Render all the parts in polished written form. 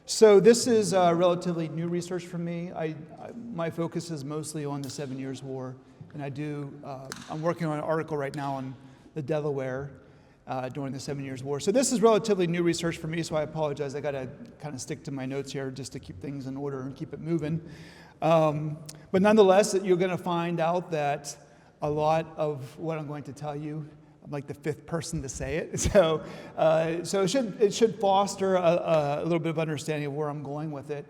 So this is relatively new research for me. My focus is mostly on the 7 Years' War, and I'm working on an article right now on the Delaware during the 7 Years' War. So this is relatively new research for me, so I apologize. I got to kind of stick to my notes here just to keep things in order and keep it moving. But nonetheless, you're going to find out that a lot of what I'm going to tell you, I'm like the fifth person to say it. So it should foster a little bit of understanding of where I'm going with it.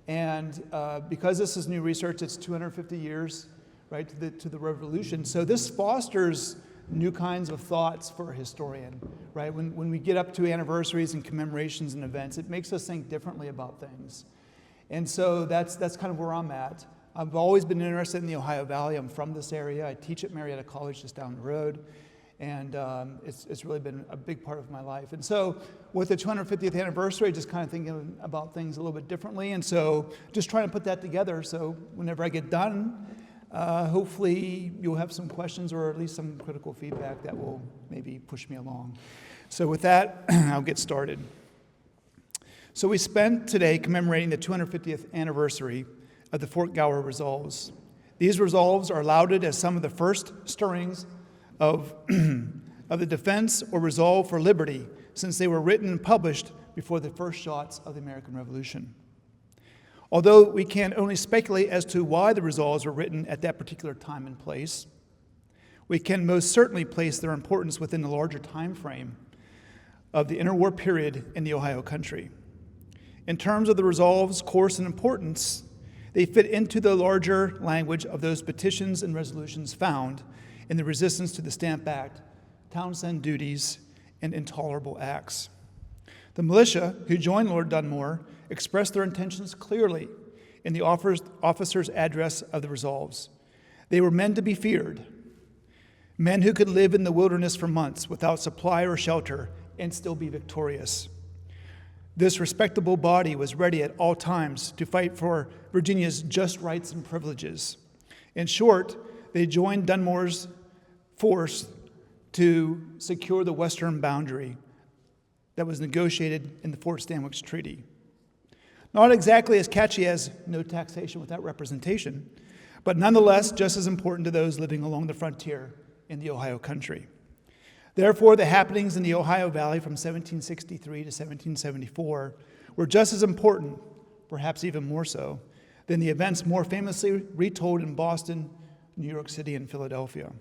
And because this is new research, it's 250 years, right, to the revolution. So this fosters new kinds of thoughts for a historian, right? When we get up to anniversaries and commemorations and events, it makes us think differently about things. And so that's kind of where I'm at. I've always been interested in the Ohio Valley. I'm from this area. I teach at Marietta College just down the road. And it's really been a big part of my life. And so with the 250th anniversary, just kind of thinking about things a little bit differently. And so just trying to put that together. So whenever I get done, hopefully you'll have some questions or at least some critical feedback that will maybe push me along. So with that, I'll get started. So we spent today commemorating the 250th anniversary of the Fort Gower Resolves. These resolves are lauded as some of the first stirrings of the defense or resolve for liberty, since they were written and published before the first shots of the American Revolution. Although we can only speculate as to why the resolves were written at that particular time and place, we can most certainly place their importance within the larger time frame of the interwar period in the Ohio country. In terms of the resolves' course and importance, they fit into the larger language of those petitions and resolutions found in the resistance to the Stamp Act, Townsend duties, and intolerable acts. The militia who joined Lord Dunmore expressed their intentions clearly in the officer's address of the resolves. They were men to be feared, men who could live in the wilderness for months without supply or shelter and still be victorious. This respectable body was ready at all times to fight for Virginia's just rights and privileges. In short, they joined Dunmore's force to secure the western boundary that was negotiated in the Fort Stanwix Treaty. Not exactly as catchy as no taxation without representation, but nonetheless just as important to those living along the frontier in the Ohio country. Therefore, the happenings in the Ohio Valley from 1763 to 1774 were just as important, perhaps even more so, than the events more famously retold in Boston, New York City, and Philadelphia.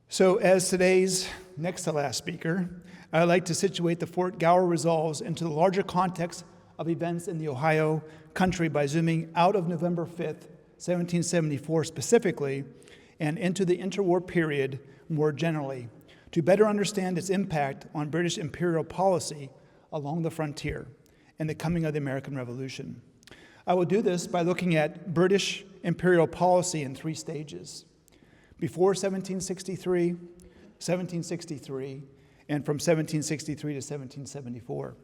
So as today's next to last speaker, I'd like to situate the Fort Gower Resolves into the larger context of events in the Ohio country by zooming out of November 5th, 1774 specifically, and into the interwar period more generally, to better understand its impact on British imperial policy along the frontier and the coming of the American Revolution. I will do this by looking at British imperial policy in three stages: before 1763, 1763, and from 1763 to 1774.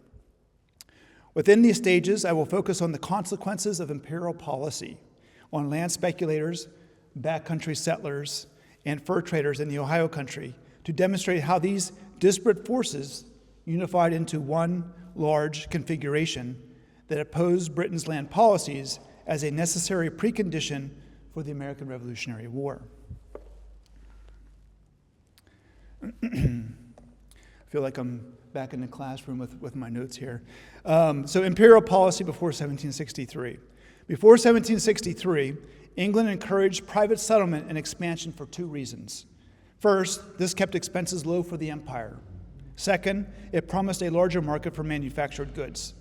Within these stages, I will focus on the consequences of imperial policy on land speculators, backcountry settlers, and fur traders in the Ohio country to demonstrate how these disparate forces unified into one large configuration that opposed Britain's land policies as a necessary precondition for the American Revolutionary War. I feel like I'm back in the classroom with my notes here. So imperial policy before 1763. Before 1763, England encouraged private settlement and expansion for two reasons. First, this kept expenses low for the empire. Second, it promised a larger market for manufactured goods.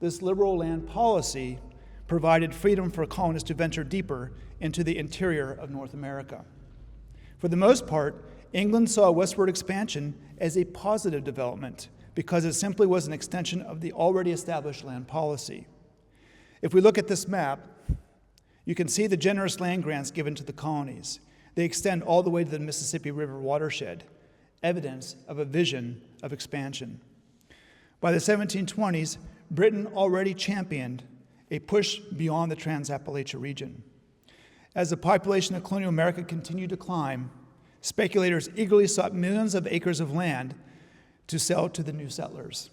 This liberal land policy provided freedom for colonists to venture deeper into the interior of North America. For the most part, England saw westward expansion as a positive development because it simply was an extension of the already established land policy. If we look at this map, you can see the generous land grants given to the colonies. They extend all the way to the Mississippi River watershed, evidence of a vision of expansion. By the 1720s, Britain already championed a push beyond the Trans-Appalachia region. As the population of colonial America continued to climb, speculators eagerly sought millions of acres of land to sell to the new settlers.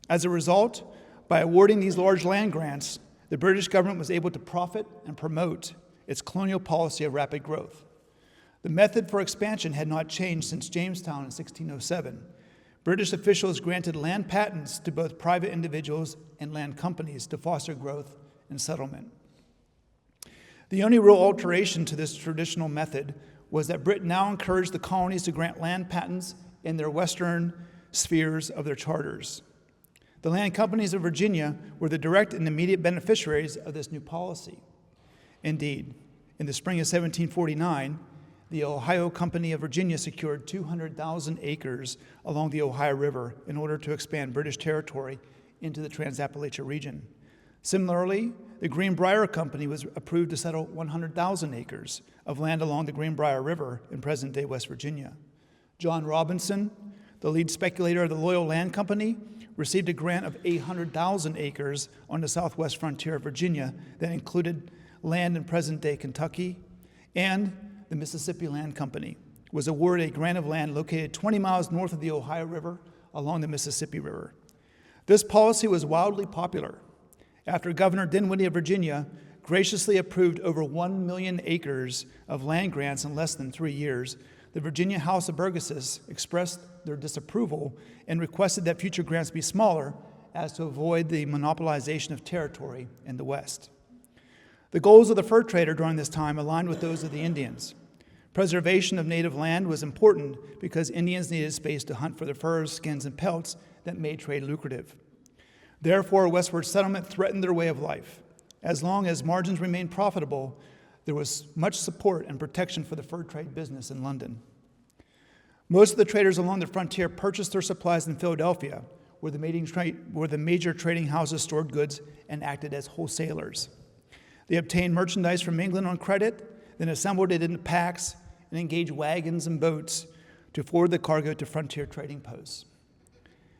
As a result, By awarding these large land grants, the British government was able to profit and promote its colonial policy of rapid growth. The method for expansion had not changed since Jamestown in 1607. British officials granted land patents to both private individuals and land companies to foster growth and settlement. The only real alteration to this traditional method was that Britain now encouraged the colonies to grant land patents in their western spheres of their charters. The land companies of Virginia were the direct and immediate beneficiaries of this new policy. Indeed, in the spring of 1749, the Ohio Company of Virginia secured 200,000 acres along the Ohio River in order to expand British territory into the Trans-Appalachia region. Similarly, the Greenbrier Company was approved to settle 100,000 acres of land along the Greenbrier River in present-day West Virginia. John Robinson, the lead speculator of the Loyal Land Company, received a grant of 800,000 acres on the southwest frontier of Virginia that included land in present-day Kentucky, and the Mississippi Land Company was awarded a grant of land located 20 miles north of the Ohio River along the Mississippi River. This policy was wildly popular. After Governor Dinwiddie of Virginia graciously approved over 1 million acres of land grants in less than 3 years, the Virginia House of Burgesses expressed their disapproval and requested that future grants be smaller as to avoid the monopolization of territory in the West. The goals of the fur trader during this time aligned with those of the Indians. Preservation of native land was important because Indians needed space to hunt for the furs, skins, and pelts that made trade lucrative. Therefore, westward settlement threatened their way of life. As long as margins remained profitable, there was much support and protection for the fur trade business in London. Most of the traders along the frontier purchased their supplies in Philadelphia, where the major trading houses stored goods and acted as wholesalers. They obtained merchandise from England on credit, then assembled it into packs and engaged wagons and boats to forward the cargo to frontier trading posts.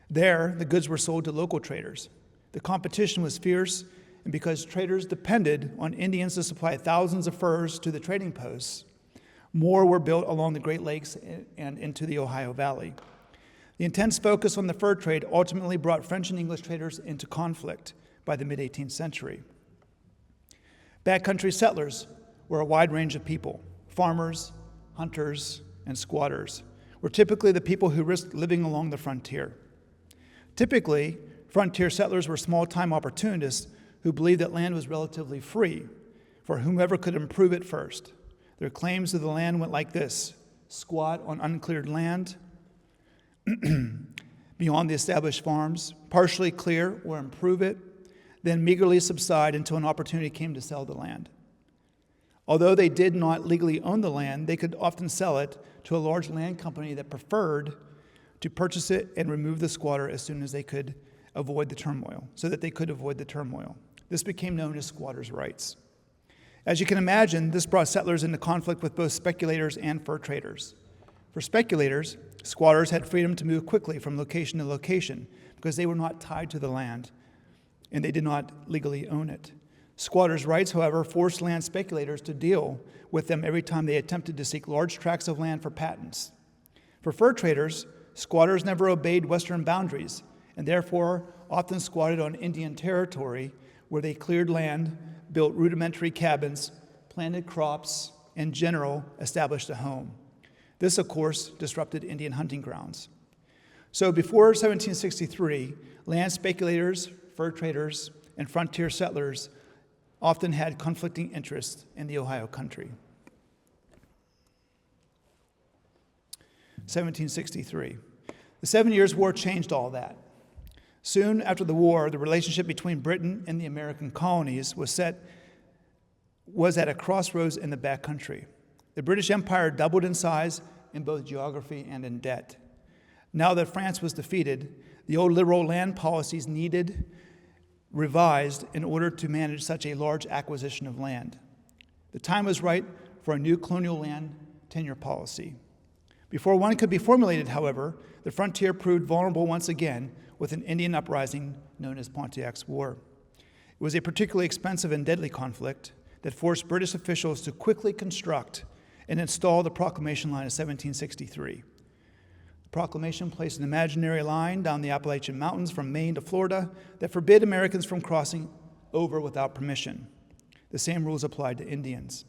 There, the goods were sold to local traders. The competition was fierce, and because traders depended on Indians to supply thousands of furs to the trading posts, more were built along the Great Lakes and into the Ohio Valley. The intense focus on the fur trade ultimately brought French and English traders into conflict by the mid-18th century. Backcountry settlers were a wide range of people. Farmers, hunters, and squatters were typically the people who risked living along the frontier. Typically, frontier settlers were small-time opportunists who believed that land was relatively free for whomever could improve it first. Their claims to the land went like this: squat on uncleared land beyond the established farms, partially clear or improve it, then meagerly subside until an opportunity came to sell the land. Although they did not legally own the land, they could often sell it to a large land company that preferred to purchase it and remove the squatter as soon as they could avoid the turmoil, so that they could avoid the turmoil. This became known as squatters' rights. As you can imagine, this brought settlers into conflict with both speculators and fur traders. For speculators, squatters had freedom to move quickly from location to location because they were not tied to the land and they did not legally own it. Squatters' rights, however, forced land speculators to deal with them every time they attempted to seek large tracts of land for patents. For fur traders, squatters never obeyed Western boundaries and therefore often squatted on Indian territory where they cleared land, built rudimentary cabins, planted crops, and in general established a home. This, of course, disrupted Indian hunting grounds. So before 1763, land speculators, fur traders, and frontier settlers often had conflicting interests in the Ohio country. 1763. The 7 Years' War changed all that. Soon after the war, the relationship between Britain and the American colonies was at a crossroads in the backcountry. The British Empire doubled in size in both geography and in debt. Now that France was defeated, the old liberal land policies needed revised in order to manage such a large acquisition of land. The time was right for a new colonial land tenure policy. Before one could be formulated, however, the frontier proved vulnerable once again with an Indian uprising known as Pontiac's War. It was a particularly expensive and deadly conflict that forced British officials to quickly construct and install the Proclamation Line of 1763. The proclamation placed an imaginary line down the Appalachian Mountains from Maine to Florida that forbid Americans from crossing over without permission. The same rules applied to Indians.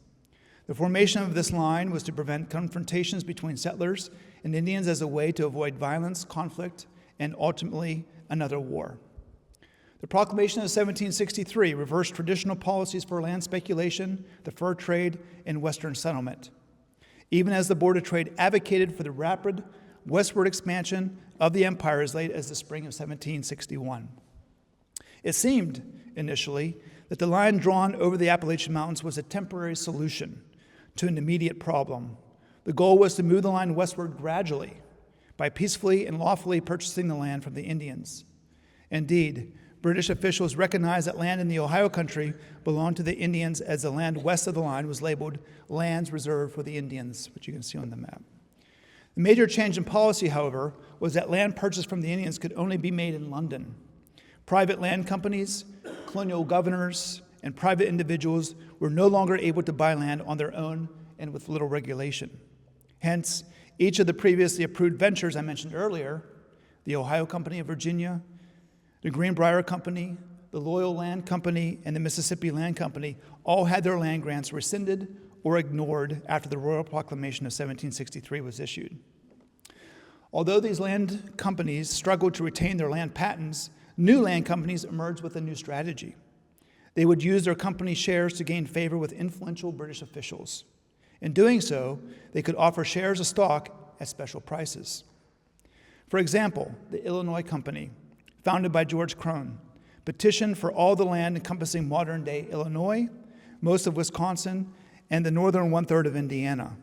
The formation of this line was to prevent confrontations between settlers and Indians as a way to avoid violence, conflict, and ultimately another war. The proclamation of 1763 reversed traditional policies for land speculation, the fur trade, and Western settlement, even as the Board of Trade advocated for the rapid westward expansion of the empire as late as the spring of 1761. It seemed, initially, that the line drawn over the Appalachian Mountains was a temporary solution to an immediate problem. The goal was to move the line westward gradually by peacefully and lawfully purchasing the land from the Indians. Indeed, British officials recognized that land in the Ohio country belonged to the Indians, as the land west of the line was labeled lands reserved for the Indians, which you can see on the map. The major change in policy, however, was that land purchased from the Indians could only be made in London. Private land companies, colonial governors, and private individuals were no longer able to buy land on their own and with little regulation. Hence, each of the previously approved ventures I mentioned earlier, the Ohio Company of Virginia, the Greenbrier Company, the Loyal Land Company, and the Mississippi Land Company, all had their land grants rescinded or ignored after the Royal Proclamation of 1763 was issued. Although these land companies struggled to retain their land patents, new land companies emerged with a new strategy. They would use their company shares to gain favor with influential British officials. In doing so, they could offer shares of stock at special prices. For example, the Illinois Company, founded by George Crone, petitioned for all the land encompassing modern-day Illinois, most of Wisconsin, and the northern one-third of Indiana.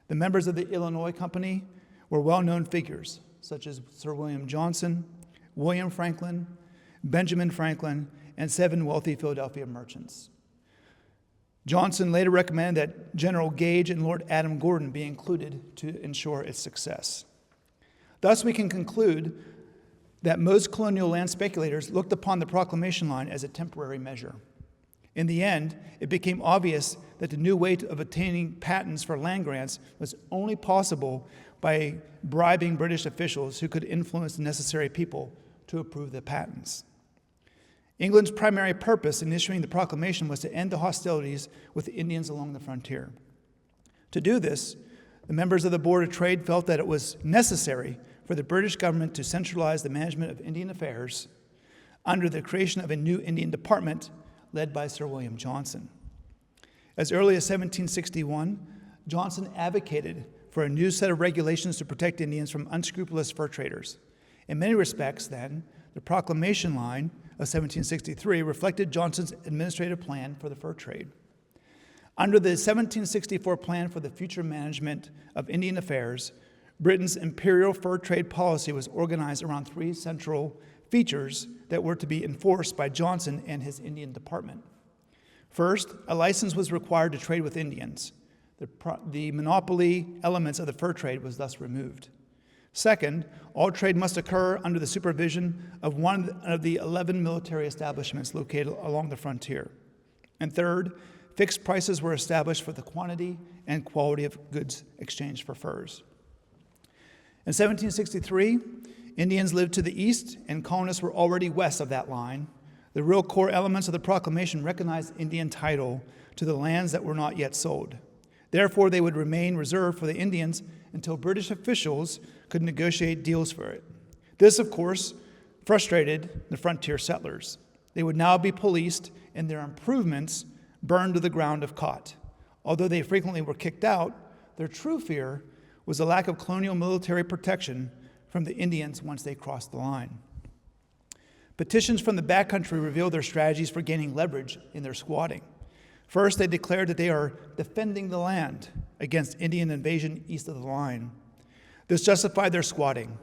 The members of the Illinois Company were well-known figures, such as Sir William Johnson, William Franklin, Benjamin Franklin, and 7 wealthy Philadelphia merchants. Johnson later recommended that General Gage and Lord Adam Gordon be included to ensure its success. Thus, we can conclude that most colonial land speculators looked upon the proclamation line as a temporary measure. In the end, it became obvious that the new way of obtaining patents for land grants was only possible by bribing British officials who could influence the necessary people to approve the patents. England's primary purpose in issuing the proclamation was to end the hostilities with the Indians along the frontier. To do this, the members of the Board of Trade felt that it was necessary for the British government to centralize the management of Indian affairs under the creation of a new Indian department led by Sir William Johnson. As early as 1761, Johnson advocated for a new set of regulations to protect Indians from unscrupulous fur traders. In many respects, then, the proclamation line of 1763 reflected Johnson's administrative plan for the fur trade. Under the 1764 Plan for the Future Management of Indian Affairs, Britain's imperial fur trade policy was organized around 3 central features that were to be enforced by Johnson and his Indian department. First, a license was required to trade with Indians. The monopoly elements of the fur trade was thus removed. Second, all trade must occur under the supervision of one of the 11 military establishments located along the frontier. And third, fixed prices were established for the quantity and quality of goods exchanged for furs. In 1763, Indians lived to the east and colonists were already west of that line. The real core elements of the proclamation recognized Indian title to the lands that were not yet sold. Therefore, they would remain reserved for the Indians until British officials could negotiate deals for it. This, of course, frustrated the frontier settlers. They would now be policed and their improvements burned to the ground if caught. Although they frequently were kicked out, their true fear was the lack of colonial military protection from the Indians once they crossed the line. Petitions from the backcountry revealed their strategies for gaining leverage in their squatting. First, they declared that they are defending the land against Indian invasion east of the line. This justified their squatting.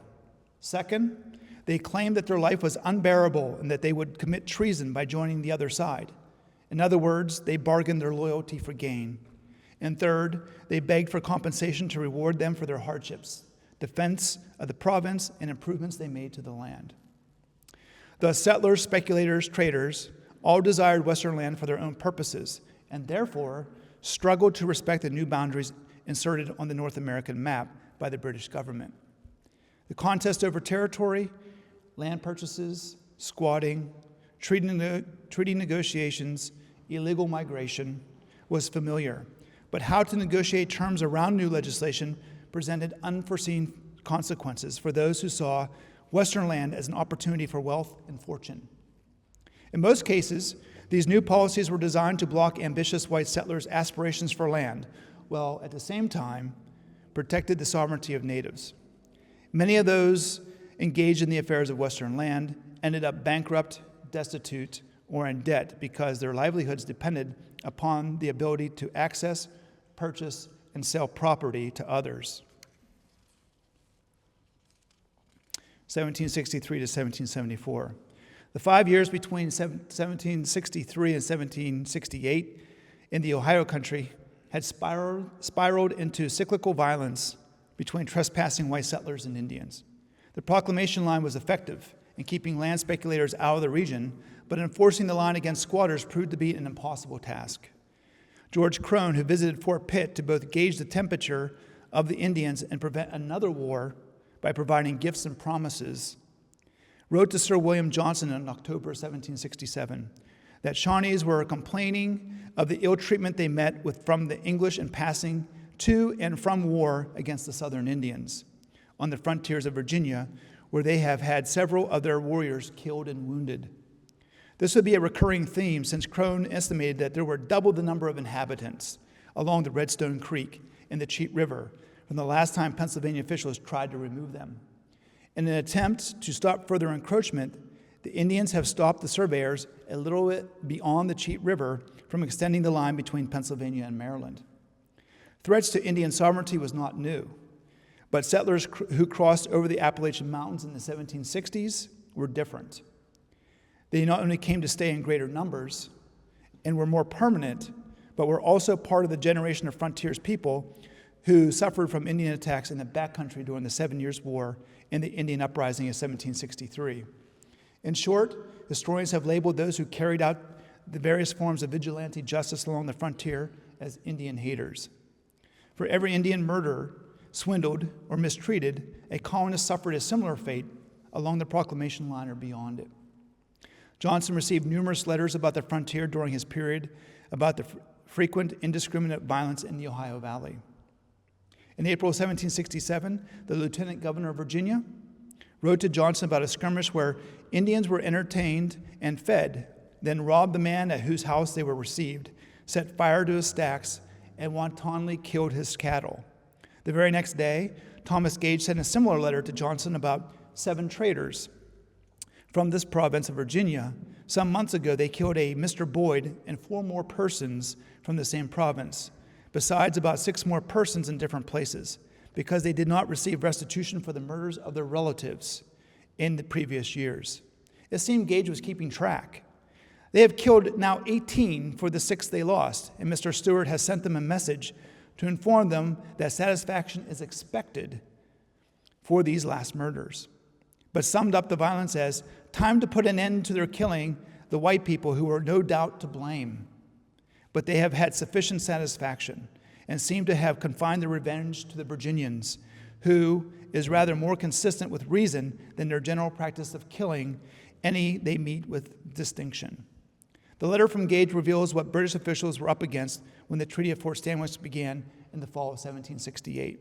Second, they claimed that their life was unbearable and that they would commit treason by joining the other side. In other words, they bargained their loyalty for gain. And third, they begged for compensation to reward them for their hardships, defense of the province, and improvements they made to the land. Thus, settlers, speculators, traders all desired Western land for their own purposes, and therefore struggled to respect the new boundaries inserted on the North American map by the British government. The contest over territory, land purchases, squatting, treaty negotiations, illegal migration was familiar. But how to negotiate terms around new legislation presented unforeseen consequences for those who saw Western land as an opportunity for wealth and fortune. In most cases, these new policies were designed to block ambitious white settlers' aspirations for land, while at the same time protected the sovereignty of natives. Many of those engaged in the affairs of Western land ended up bankrupt, destitute, or in debt because their livelihoods depended upon the ability to access, purchase, and sell property to others. 1763 to 1774. The 5 years between 1763 and 1768 in the Ohio country had spiraled into cyclical violence between trespassing white settlers and Indians. The proclamation line was effective in keeping land speculators out of the region, but enforcing the line against squatters proved to be an impossible task. George Crone, who visited Fort Pitt to both gauge the temperature of the Indians and prevent another war by providing gifts and promises, wrote to Sir William Johnson in October 1767 that Shawnees were complaining of the ill treatment they met with from the English in passing to and from war against the Southern Indians on the frontiers of Virginia, where they have had several of their warriors killed and wounded. This would be a recurring theme since Crone estimated that there were double the number of inhabitants along the Redstone Creek and the Cheat River from the last time Pennsylvania officials tried to remove them. In an attempt to stop further encroachment, the Indians have stopped the surveyors a little bit beyond the Cheat River from extending the line between Pennsylvania and Maryland. Threats to Indian sovereignty was not new, but settlers who crossed over the Appalachian Mountains in the 1760s were different. They not only came to stay in greater numbers and were more permanent, but were also part of the generation of frontiers people who suffered from Indian attacks in the backcountry during the 7 Years' War and the Indian Uprising of 1763. In short, historians have labeled those who carried out the various forms of vigilante justice along the frontier as Indian haters. For every Indian murdered, swindled, or mistreated, a colonist suffered a similar fate along the proclamation line or beyond it. Johnson received numerous letters about the frontier during his period about the frequent indiscriminate violence in the Ohio Valley. In April 1767, the lieutenant governor of Virginia wrote to Johnson about a skirmish where Indians were entertained and fed, then robbed the man at whose house they were received, set fire to his stacks, and wantonly killed his cattle. The very next day, Thomas Gage sent a similar letter to Johnson about 7 traders from this province of Virginia. Some months ago, they killed a Mr. Boyd and 4 more persons from the same province, besides about 6 more persons in different places, because they did not receive restitution for the murders of their relatives in the previous years. It seemed Gage was keeping track. They have killed now 18 for the 6 they lost, and Mr. Stewart has sent them a message to inform them that satisfaction is expected for these last murders, but summed up the violence as time to put an end to their killing the white people who were no doubt to blame. But they have had sufficient satisfaction and seem to have confined their revenge to the Virginians, who is rather more consistent with reason than their general practice of killing any they meet with distinction. The letter from Gage reveals what British officials were up against when the Treaty of Fort Stanwix began in the fall of 1768.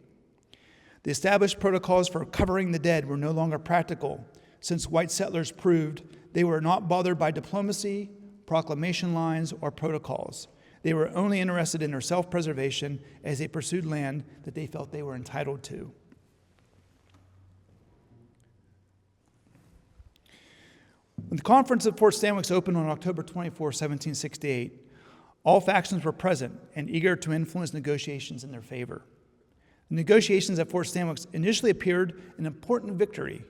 The established protocols for covering the dead were no longer practical, since white settlers proved they were not bothered by diplomacy, proclamation lines, or protocols. They were only interested in their self-preservation as they pursued land that they felt they were entitled to. When the Conference of Fort Stanwix opened on October 24, 1768, all factions were present and eager to influence negotiations in their favor. The negotiations at Fort Stanwix initially appeared an important victory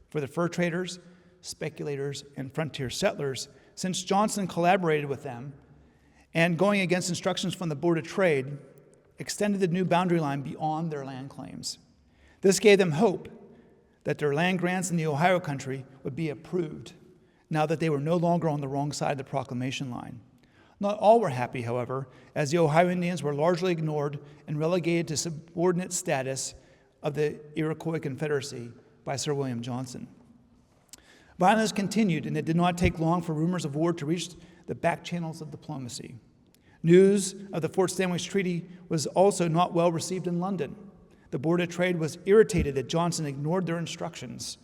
for the fur traders, speculators, and frontier settlers, since Johnson collaborated with them and, going against instructions from the Board of Trade, extended the new boundary line beyond their land claims. This gave them hope that their land grants in the Ohio country would be approved, now that they were no longer on the wrong side of the proclamation line. Not all were happy, however, as the Ohio Indians were largely ignored and relegated to subordinate status of the Iroquois Confederacy by Sir William Johnson. Violence continued, and it did not take long for rumors of war to reach the back channels of diplomacy. News of the Fort Stanwix Treaty was also not well received in London. The Board of Trade was irritated that Johnson ignored their instructions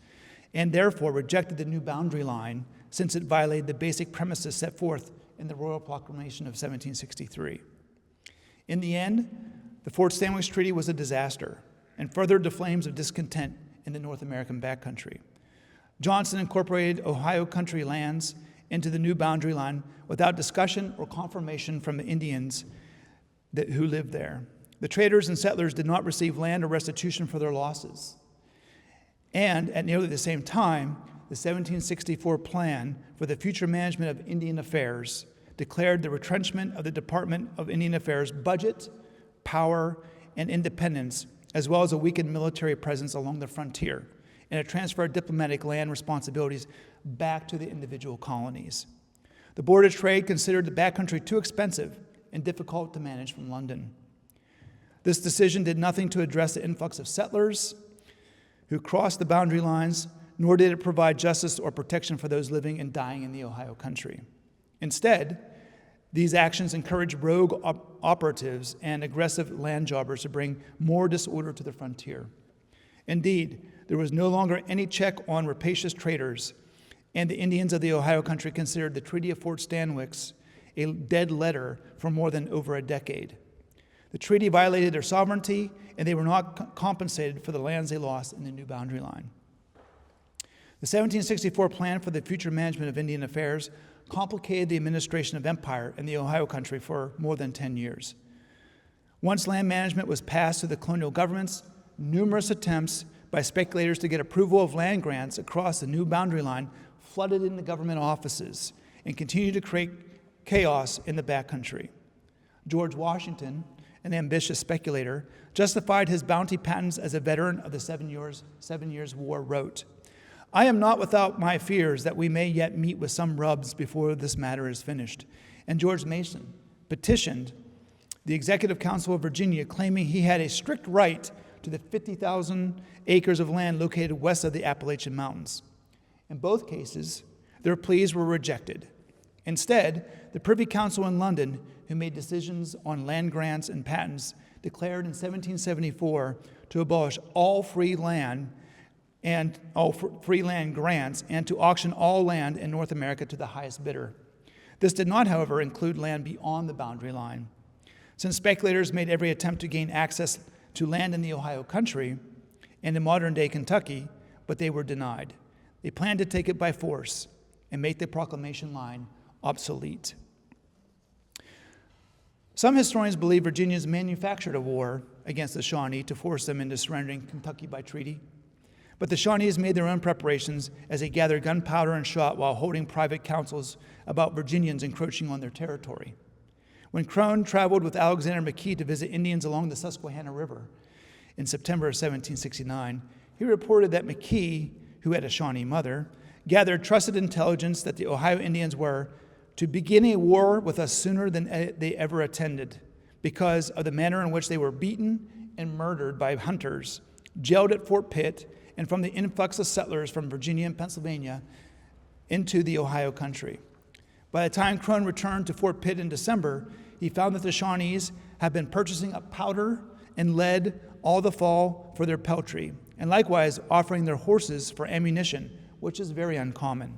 and therefore rejected the new boundary line since it violated the basic premises set forth in the Royal Proclamation of 1763. In the end, the Fort Stanwix Treaty was a disaster and furthered the flames of discontent in the North American backcountry. Johnson incorporated Ohio country lands into the new boundary line without discussion or confirmation from the Indians who lived there. The traders and settlers did not receive land or restitution for their losses. And at nearly the same time, the 1764 Plan for the Future Management of Indian Affairs declared the retrenchment of the Department of Indian Affairs' budget, power, and independence, as well as a weakened military presence along the frontier, and a transfer of diplomatic land responsibilities back to the individual colonies. The Board of Trade considered the backcountry too expensive and difficult to manage from London. This decision did nothing to address the influx of settlers who crossed the boundary lines, nor did it provide justice or protection for those living and dying in the Ohio country. Instead, these actions encouraged rogue operatives and aggressive land jobbers to bring more disorder to the frontier. Indeed, there was no longer any check on rapacious traders, and the Indians of the Ohio country considered the Treaty of Fort Stanwix a dead letter for more than over a decade. The treaty violated their sovereignty, and they were not compensated for the lands they lost in the new boundary line. The 1764 Plan for the Future Management of Indian Affairs complicated the administration of empire in the Ohio country for more than 10 years. Once land management was passed to the colonial governments, numerous attempts by speculators to get approval of land grants across the new boundary line flooded into government offices and continued to create chaos in the backcountry. George Washington, an ambitious speculator, justified his bounty patents as a veteran of the 7 Years' War wrote, "I am not without my fears that we may yet meet with some rubs before this matter is finished." And George Mason petitioned the Executive Council of Virginia, claiming he had a strict right to the 50,000 acres of land located west of the Appalachian Mountains. In both cases, their pleas were rejected. Instead, the Privy Council in London, who made decisions on land grants and patents, declared in 1774 to abolish all free land grants and to auction all land in North America to the highest bidder. This did not, however, include land beyond the boundary line. Since speculators made every attempt to gain access to land in the Ohio country and in modern-day Kentucky, but they were denied. They planned to take it by force and make the proclamation line obsolete. Some historians believe Virginians manufactured a war against the Shawnee to force them into surrendering Kentucky by treaty. But the Shawnees made their own preparations as they gathered gunpowder and shot while holding private councils about Virginians encroaching on their territory. When Crone traveled with Alexander McKee to visit Indians along the Susquehanna River in September of 1769, he reported that McKee, who had a Shawnee mother, gathered trusted intelligence that the Ohio Indians were to begin a war with us sooner than they ever attended because of the manner in which they were beaten and murdered by hunters, jailed at Fort Pitt, and from the influx of settlers from Virginia and Pennsylvania into the Ohio country. By the time Crone returned to Fort Pitt in December, he found that the Shawnees had been purchasing up powder and lead all the fall for their peltry, and likewise offering their horses for ammunition, which is very uncommon.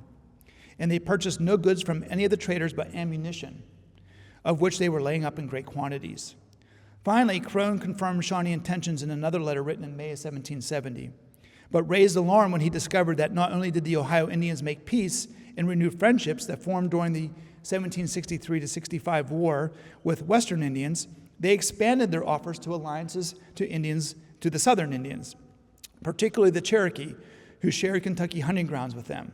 And they purchased no goods from any of the traders but ammunition, of which they were laying up in great quantities. Finally, Crone confirmed Shawnee intentions in another letter written in May of 1770, but raised alarm when he discovered that not only did the Ohio Indians make peace and renew friendships that formed during the 1763-65 war with Western Indians, they expanded their offers to alliances to the Southern Indians, particularly the Cherokee, who shared Kentucky hunting grounds with them.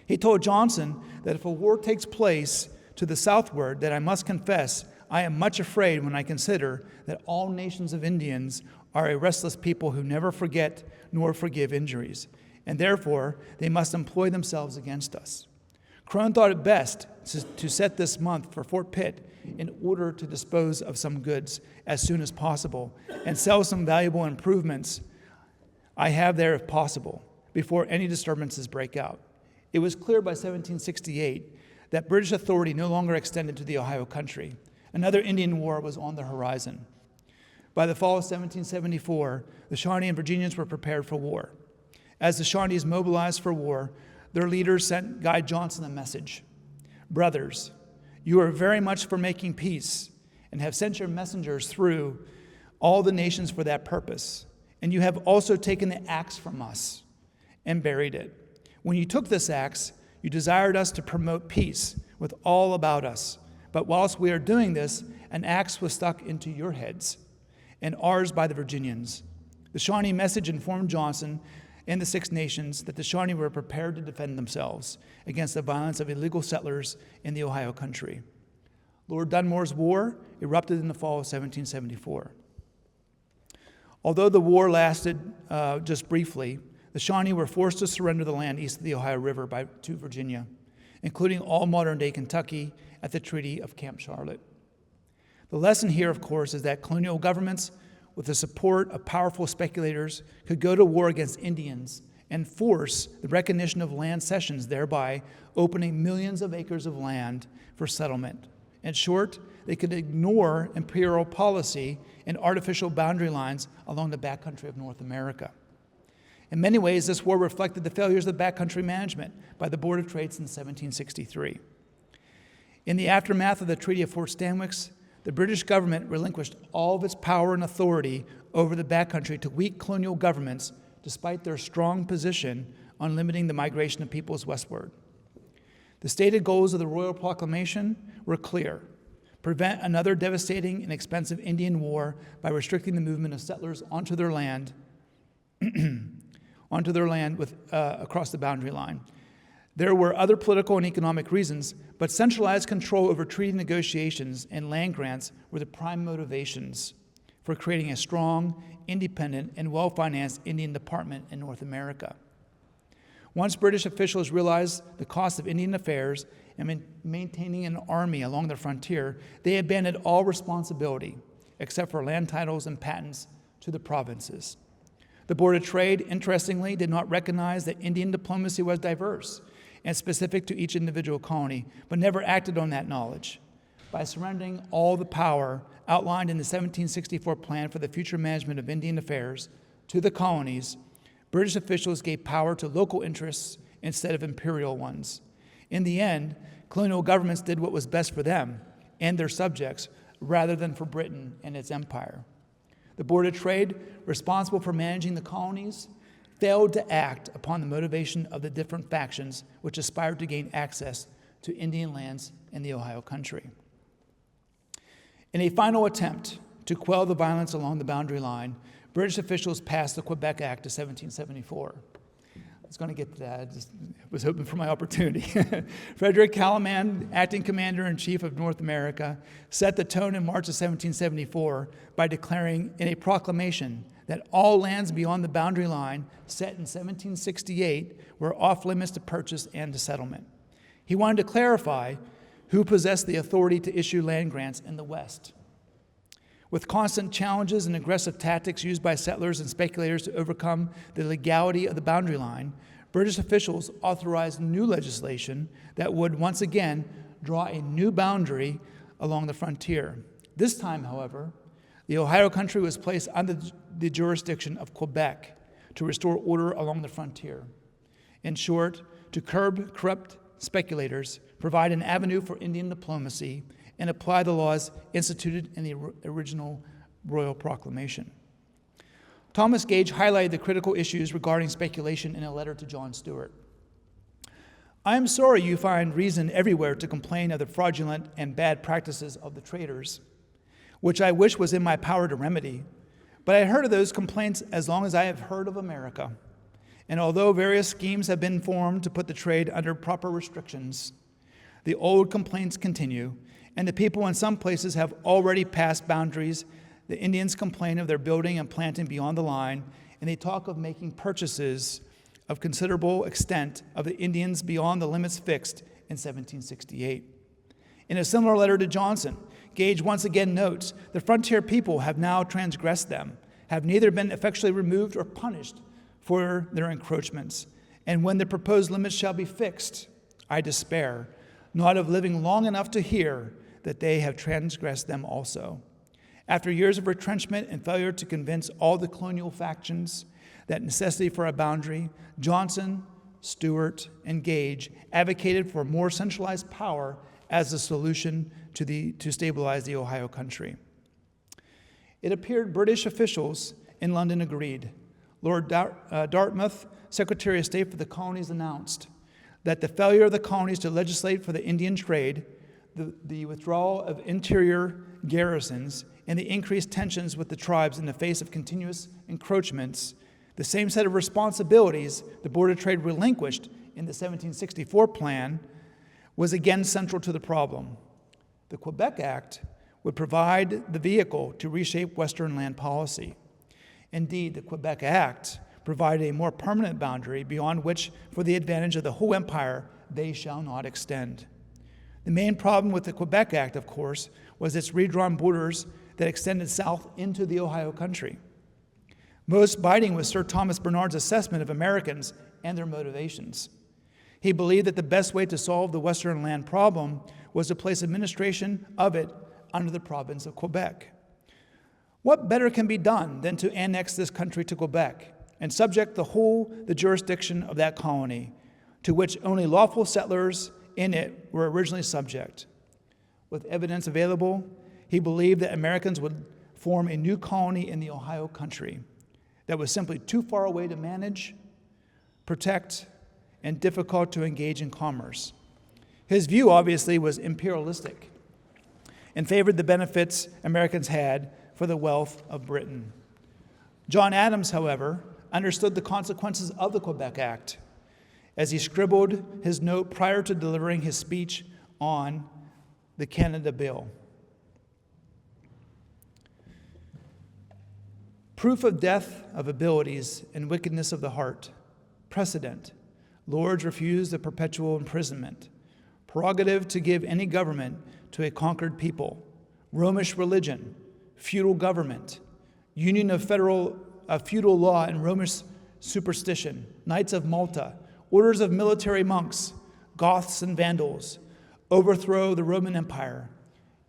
He told Johnson that if a war takes place to the southward, that I must confess I am much afraid when I consider that all nations of Indians are a restless people who never forget nor forgive injuries, and therefore they must employ themselves against us. Crone thought it best to set this month for Fort Pitt in order to dispose of some goods as soon as possible and sell some valuable improvements I have there if possible, before any disturbances break out. It was clear by 1768 that British authority no longer extended to the Ohio country. Another Indian war was on the horizon. By the fall of 1774, the Shawnee and Virginians were prepared for war. As the Shawnees mobilized for war, their leaders sent Guy Johnson a message. Brothers, you are very much for making peace and have sent your messengers through all the nations for that purpose. And you have also taken the axe from us and buried it. When you took this axe, you desired us to promote peace with all about us. But whilst we are doing this, an axe was stuck into your heads, and ours by the Virginians. The Shawnee message informed Johnson and the Six Nations that the Shawnee were prepared to defend themselves against the violence of illegal settlers in the Ohio country. Lord Dunmore's War erupted in the fall of 1774. Although the war lasted just briefly, the Shawnee were forced to surrender the land east of the Ohio River to Virginia, including all modern-day Kentucky at the Treaty of Camp Charlotte. The lesson here, of course, is that colonial governments, with the support of powerful speculators, could go to war against Indians and force the recognition of land cessions, thereby opening millions of acres of land for settlement. In short, they could ignore imperial policy and artificial boundary lines along the backcountry of North America. In many ways, this war reflected the failures of backcountry management by the Board of Trade since 1763. In the aftermath of the Treaty of Fort Stanwix, the British government relinquished all of its power and authority over the backcountry to weak colonial governments, despite their strong position on limiting the migration of peoples westward. The stated goals of the Royal Proclamation were clear: prevent another devastating and expensive Indian war by restricting the movement of settlers onto their land, across the boundary line. There were other political and economic reasons, but centralized control over treaty negotiations and land grants were the prime motivations for creating a strong, independent, and well-financed Indian department in North America. Once British officials realized the cost of Indian affairs and maintaining an army along the frontier, they abandoned all responsibility, except for land titles and patents, to the provinces. The Board of Trade, interestingly, did not recognize that Indian diplomacy was diverse and specific to each individual colony, but never acted on that knowledge. By surrendering all the power outlined in the 1764 Plan for the Future Management of Indian Affairs to the colonies, British officials gave power to local interests instead of imperial ones. In the end, colonial governments did what was best for them and their subjects, rather than for Britain and its empire. The Board of Trade, responsible for managing the colonies, failed to act upon the motivation of the different factions which aspired to gain access to Indian lands in the Ohio country. In a final attempt to quell the violence along the boundary line, British officials passed the Quebec Act of 1774. I was going to get to that. I just was hoping for my opportunity. Frederick Callaman, acting commander-in-chief of North America, set the tone in March of 1774 by declaring in a proclamation that all lands beyond the boundary line set in 1768 were off limits to purchase and to settlement. He wanted to clarify who possessed the authority to issue land grants in the West. With constant challenges and aggressive tactics used by settlers and speculators to overcome the legality of the boundary line, British officials authorized new legislation that would once again draw a new boundary along the frontier. This time, however, the Ohio country was placed under the jurisdiction of Quebec to restore order along the frontier. In short, to curb corrupt speculators, provide an avenue for Indian diplomacy, and apply the laws instituted in the original Royal Proclamation. Thomas Gage highlighted the critical issues regarding speculation in a letter to John Stuart. I am sorry you find reason everywhere to complain of the fraudulent and bad practices of the traders, which I wish was in my power to remedy. But I heard of those complaints as long as I have heard of America. And although various schemes have been formed to put the trade under proper restrictions, the old complaints continue, and the people in some places have already passed boundaries. The Indians complain of their building and planting beyond the line, and they talk of making purchases of considerable extent of the Indians beyond the limits fixed in 1768. In a similar letter to Johnson, Gage once again notes, the frontier people have now transgressed them, have neither been effectually removed or punished for their encroachments. And when the proposed limits shall be fixed, I despair, not of living long enough to hear that they have transgressed them also. After years of retrenchment and failure to convince all the colonial factions that necessity for a boundary, Johnson, Stewart, and Gage advocated for more centralized power as a solution to stabilize the Ohio country. It appeared British officials in London agreed. Lord Dartmouth, Secretary of State for the Colonies, announced that the failure of the colonies to legislate for the Indian trade, the withdrawal of interior garrisons, and the increased tensions with the tribes in the face of continuous encroachments, the same set of responsibilities the Board of Trade relinquished in the 1764 plan, was again central to the problem. The Quebec Act would provide the vehicle to reshape Western land policy. Indeed, the Quebec Act provided a more permanent boundary beyond which, for the advantage of the whole empire, they shall not extend. The main problem with the Quebec Act, of course, was its redrawn borders that extended south into the Ohio country. Most biting was Sir Thomas Bernard's assessment of Americans and their motivations. He believed that the best way to solve the Western land problem was to place administration of it under the province of Quebec. What better can be done than to annex this country to Quebec and subject the jurisdiction of that colony, to which only lawful settlers in it were originally subject? With evidence available, he believed that Americans would form a new colony in the Ohio country that was simply too far away to manage, protect, and difficult to engage in commerce. His view, obviously, was imperialistic and favored the benefits Americans had for the wealth of Britain. John Adams, however, understood the consequences of the Quebec Act as he scribbled his note prior to delivering his speech on the Canada Bill. Proof of death of abilities and wickedness of the heart. Precedent. Lords refuse the perpetual imprisonment. Prerogative to give any government to a conquered people. Romish religion. Feudal government. Union of feudal law and Romish superstition. Knights of Malta. Orders of military monks. Goths and Vandals. Overthrow the Roman Empire.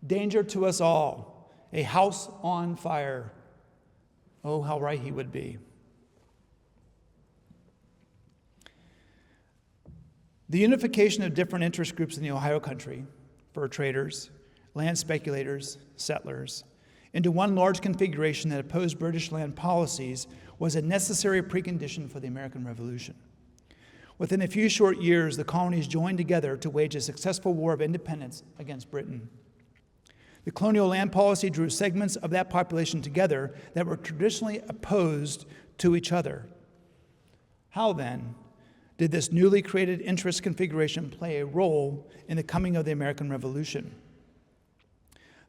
Danger to us all. A house on fire. Oh, how right he would be. The unification of different interest groups in the Ohio country, fur traders, land speculators, settlers, into one large configuration that opposed British land policies was a necessary precondition for the American Revolution. Within a few short years, the colonies joined together to wage a successful war of independence against Britain. The colonial land policy drew segments of that population together that were traditionally opposed to each other. How, then, did this newly created interest configuration play a role in the coming of the American Revolution?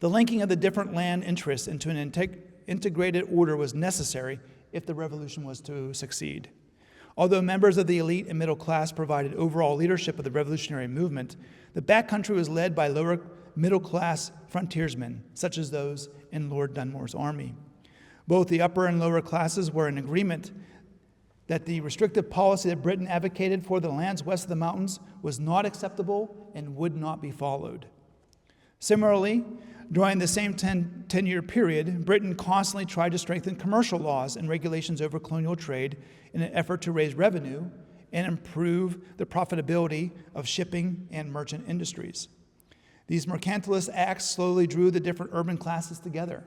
The linking of the different land interests into an integrated order was necessary if the revolution was to succeed. Although members of the elite and middle class provided overall leadership of the revolutionary movement, the backcountry was led by lower middle-class frontiersmen, such as those in Lord Dunmore's army. Both the upper and lower classes were in agreement that the restrictive policy that Britain advocated for the lands west of the mountains was not acceptable and would not be followed. Similarly, during the same 10-year period, Britain constantly tried to strengthen commercial laws and regulations over colonial trade in an effort to raise revenue and improve the profitability of shipping and merchant industries. These mercantilist acts slowly drew the different urban classes together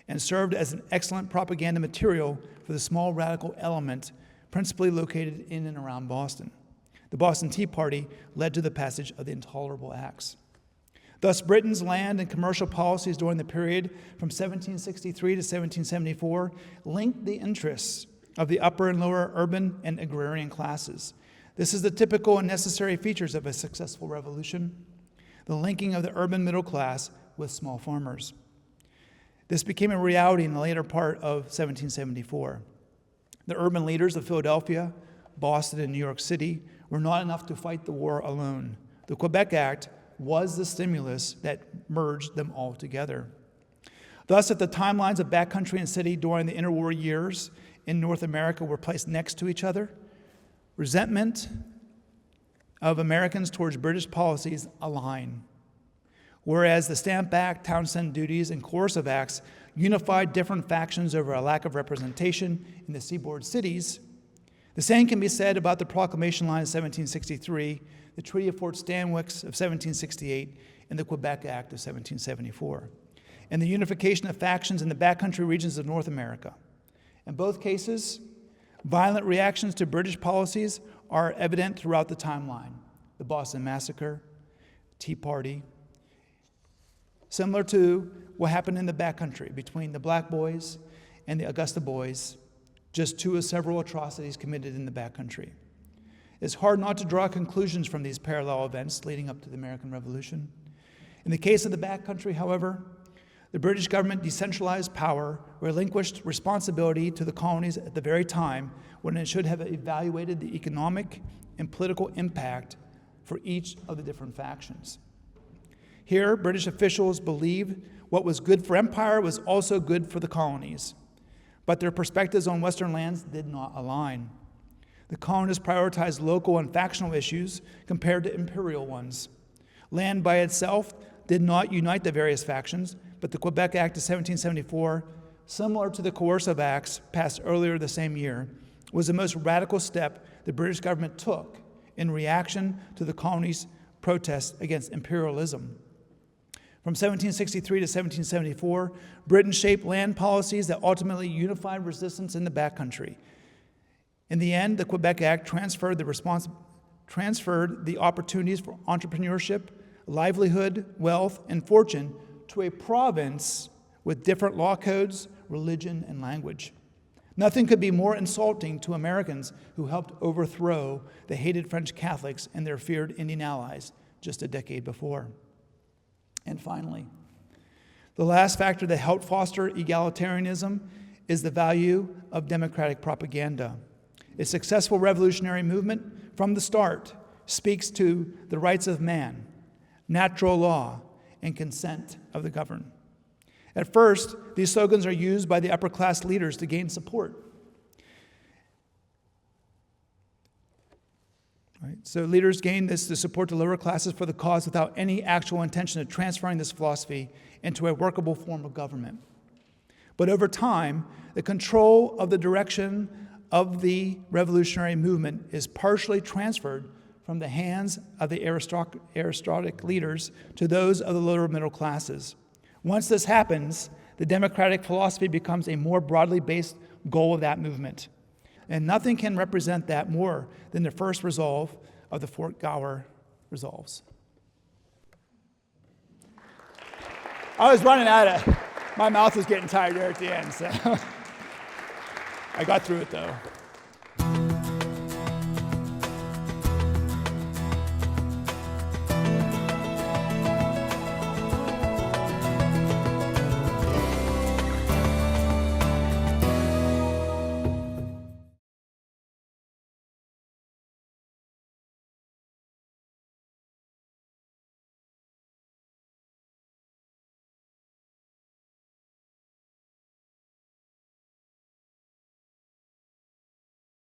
and served as an excellent propaganda material for the small radical element principally located in and around Boston. The Boston Tea Party led to the passage of the Intolerable Acts. Thus, Britain's land and commercial policies during the period from 1763 to 1774 linked the interests of the upper and lower urban and agrarian classes. This is the typical and necessary features of a successful revolution, the linking of the urban middle class with small farmers. This became a reality in the later part of 1774. The urban leaders of Philadelphia, Boston, and New York City were not enough to fight the war alone. The Quebec Act was the stimulus that merged them all together. Thus, at the timelines of backcountry and city during the interwar years in North America were placed next to each other, resentment of Americans towards British policies align. Whereas the Stamp Act, Townshend duties, and coercive acts unified different factions over a lack of representation in the seaboard cities, the same can be said about the Proclamation Line of 1763, the Treaty of Fort Stanwix of 1768, and the Quebec Act of 1774, and the unification of factions in the backcountry regions of North America. In both cases, violent reactions to British policies are evident throughout the timeline. The Boston Massacre, Tea Party, similar to what happened in the backcountry between the Black Boys and the Augusta Boys, just two of several atrocities committed in the backcountry. It's hard not to draw conclusions from these parallel events leading up to the American Revolution. In the case of the backcountry, however, the British government decentralized power, relinquished responsibility to the colonies at the very time when it should have evaluated the economic and political impact for each of the different factions. Here, British officials believed what was good for empire was also good for the colonies, but their perspectives on Western lands did not align. The colonists prioritized local and factional issues compared to imperial ones. Land by itself did not unite the various factions, but the Quebec Act of 1774, similar to the coercive acts passed earlier the same year, was the most radical step the British government took in reaction to the colonies' protests against imperialism. From 1763 to 1774, Britain shaped land policies that ultimately unified resistance in the backcountry. In the end, the Quebec Act transferred the opportunities for entrepreneurship, livelihood, wealth, and fortune to a province with different law codes, religion, and language. Nothing could be more insulting to Americans who helped overthrow the hated French Catholics and their feared Indian allies just a decade before. And finally, the last factor that helped foster egalitarianism is the value of democratic propaganda. A successful revolutionary movement from the start speaks to the rights of man, natural law, and consent of the governed. At first, these slogans are used by the upper class leaders to gain support. Right? So leaders gain this to support the lower classes for the cause without any actual intention of transferring this philosophy into a workable form of government. But over time, the control of the direction of the revolutionary movement is partially transferred from the hands of the aristocratic leaders to those of the lower middle classes. Once this happens, the democratic philosophy becomes a more broadly based goal of that movement. And nothing can represent that more than the first resolve of the Fort Gower resolves. I was running out of, my mouth was getting tired there at the end, so I got through it though.